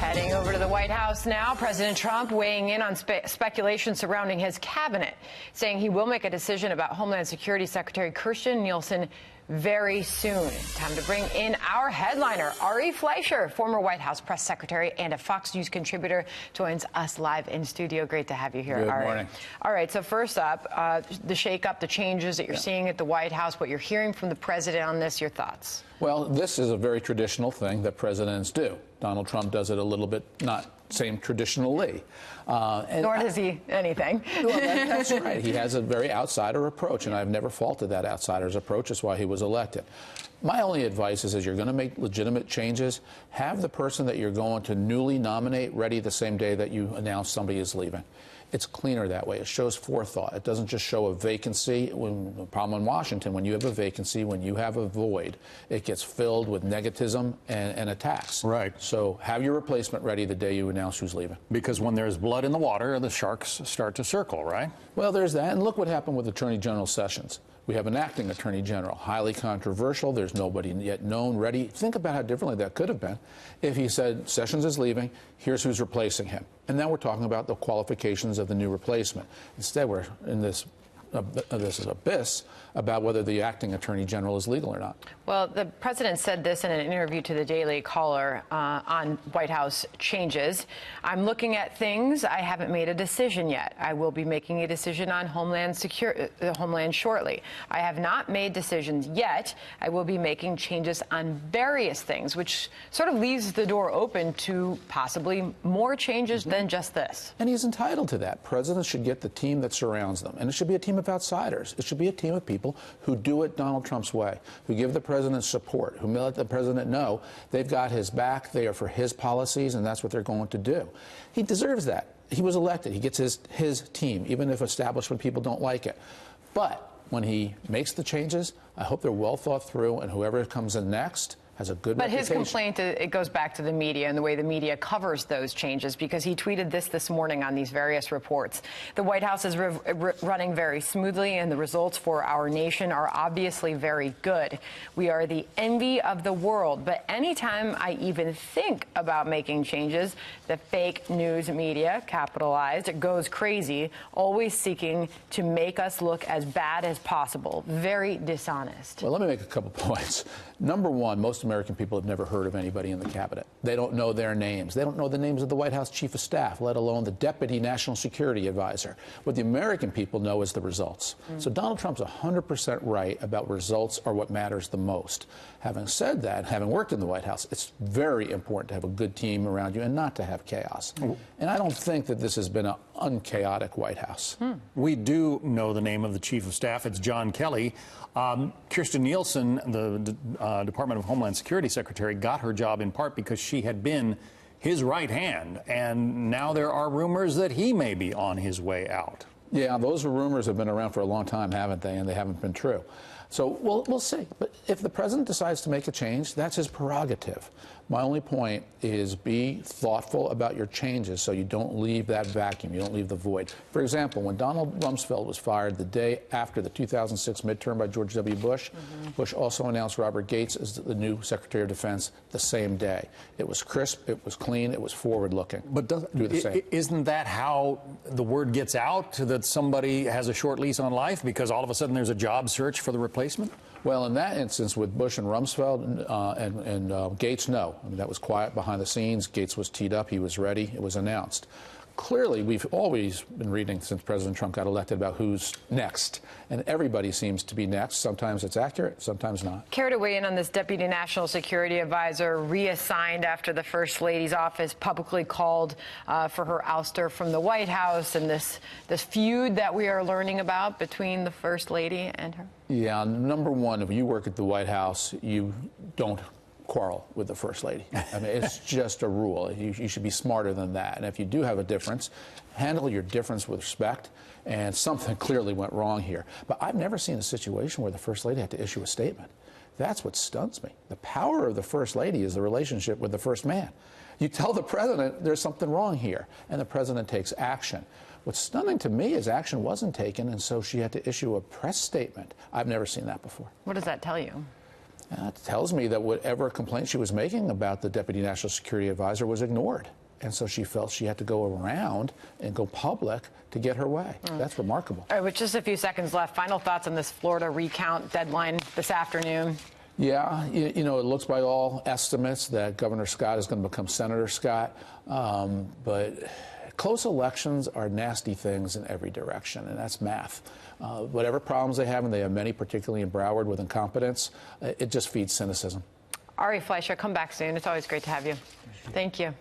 Heading over to the White House now, President Trump weighing in on speculation surrounding his cabinet, saying he will make a decision about Homeland Security Secretary Kirstjen Nielsen very soon. Time to bring in our headliner, Fleischer, former White House press secretary and a Fox News contributor, joins us live in studio. Great to have you here, Good morning. All right, so first up, the shakeup, the changes that you're seeing at the White House, what you're hearing from the president on this, your thoughts? Well, this is a very traditional thing that presidents do. Donald Trump does it a little bit, not same traditionally. Nor does he anything. Well, that's right. He has a very outsider approach, and I've never faulted that outsider's approach. That's why he was elected. My only advice is, as you're going to make legitimate changes, have the person that you're going to newly nominate ready the same day that you announce somebody is leaving. It's cleaner that way. It shows forethought. It doesn't just show a vacancy. The problem in Washington, when you have a vacancy, when you have a void, it gets filled with negativism and attacks. Right. So have your replacement ready the day you announce who's leaving. Because when there's blood in the water, the sharks start to circle, right? Well, there's that. And look what happened with Attorney General Sessions. We have an acting attorney general, highly controversial. There's nobody yet known, ready. Think about how differently that could have been if he said Sessions is leaving, here's who's replacing him. And now we're talking about the qualifications of the new replacement. Instead, we're in this abyss about whether the acting attorney general is legal or not. Well, the president said this in an interview to the Daily Caller on White House changes. I'm looking at things. I haven't made a decision yet. I will be making a decision on Homeland shortly. I have not made decisions yet. I will be making changes on various things, which sort of leaves the door open to possibly more changes than just this. And he's entitled to that. Presidents should get the team that surrounds them. And it should be a team of outsiders. It should be a team of people who do it Donald Trump's way, who give the president support, who let the president know they've got his back, they are for his policies, and that's what they're going to do. He deserves that. He was elected. He gets his team, even if establishment people don't like it. But when he makes the changes, I hope they're well thought through, and whoever comes in next has a good reputation. But his complaint, it goes back to the media and the way the media covers those changes, because he tweeted this morning on these various reports. The White House is running very smoothly, and the results for our nation are obviously very good. We are the envy of the world. But anytime I even think about making changes, the fake news media, capitalized, goes crazy, always seeking to make us look as bad as possible. Very dishonest. Well, let me make a couple points. Number one, most American people have never heard of anybody in the cabinet. They don't know their names. They don't know the names of the White House chief of staff, let alone the deputy national security advisor. What the American people know is the results. So Donald Trump's 100% right about results are what matters the most. Having said that, having worked in the White House, it's very important to have a good team around you and not to have chaos. And I don't think that this has been an unchaotic White House. We do know the name of the chief of staff. It's John Kelly. Kirstjen Nielsen, the Department of Homeland Security Secretary, got her job in part because she had been his right hand, and now there are rumors that he may be on his way out. Yeah, those rumors have been around for a long time, haven't they? And they haven't been true. So we'll see. But if the president decides to make a change, that's his prerogative. My only point is be thoughtful about your changes so you don't leave that vacuum, you don't leave the void. For example, when Donald Rumsfeld was fired the day after the 2006 midterm by George W. Bush, Bush also announced Robert Gates as the new Secretary of Defense the same day. It was crisp, it was clean, it was forward-looking. But isn't that how the word gets out, that somebody has a short lease on life because all of a sudden there's a job search for the replacement? Well, in that instance, with Bush and Rumsfeld and Gates, no. I mean, that was quiet behind the scenes. Gates was teed up. He was ready. It was announced. Clearly, we've always been reading since President Trump got elected about who's next. And everybody seems to be next. Sometimes it's accurate, sometimes not. Care to weigh in on this Deputy National Security Advisor reassigned after the First Lady's office publicly called for her ouster from the White House, and this feud that we are learning about between the First Lady and her? Yeah, number one, if you work at the White House, you don't quarrel with the First Lady. I mean, it's just a rule. You should be smarter than that. And if you do have a difference, handle your difference with respect. And something clearly went wrong here. But I've never seen a situation where the First Lady had to issue a statement. That's what stuns me. The power of the First Lady is the relationship with the First Man. You tell the president there's something wrong here, and the president takes action. What's stunning to me is action wasn't taken, and so she had to issue a press statement. I've never seen that before. What does that tell you? It tells me that whatever complaint she was making about the Deputy National Security Advisor was ignored. And so she felt she had to go around and go public to get her way. That's remarkable. All right, with just a few seconds left, final thoughts on this Florida recount deadline this afternoon? Yeah, you know, it looks by all estimates that Governor Scott is going to become Senator Scott. But close elections are nasty things in every direction, and that's math. Whatever problems they have, and they have many, particularly in Broward with incompetence, it just feeds cynicism. Ari Fleischer, come back soon. It's always great to have you. Thank you.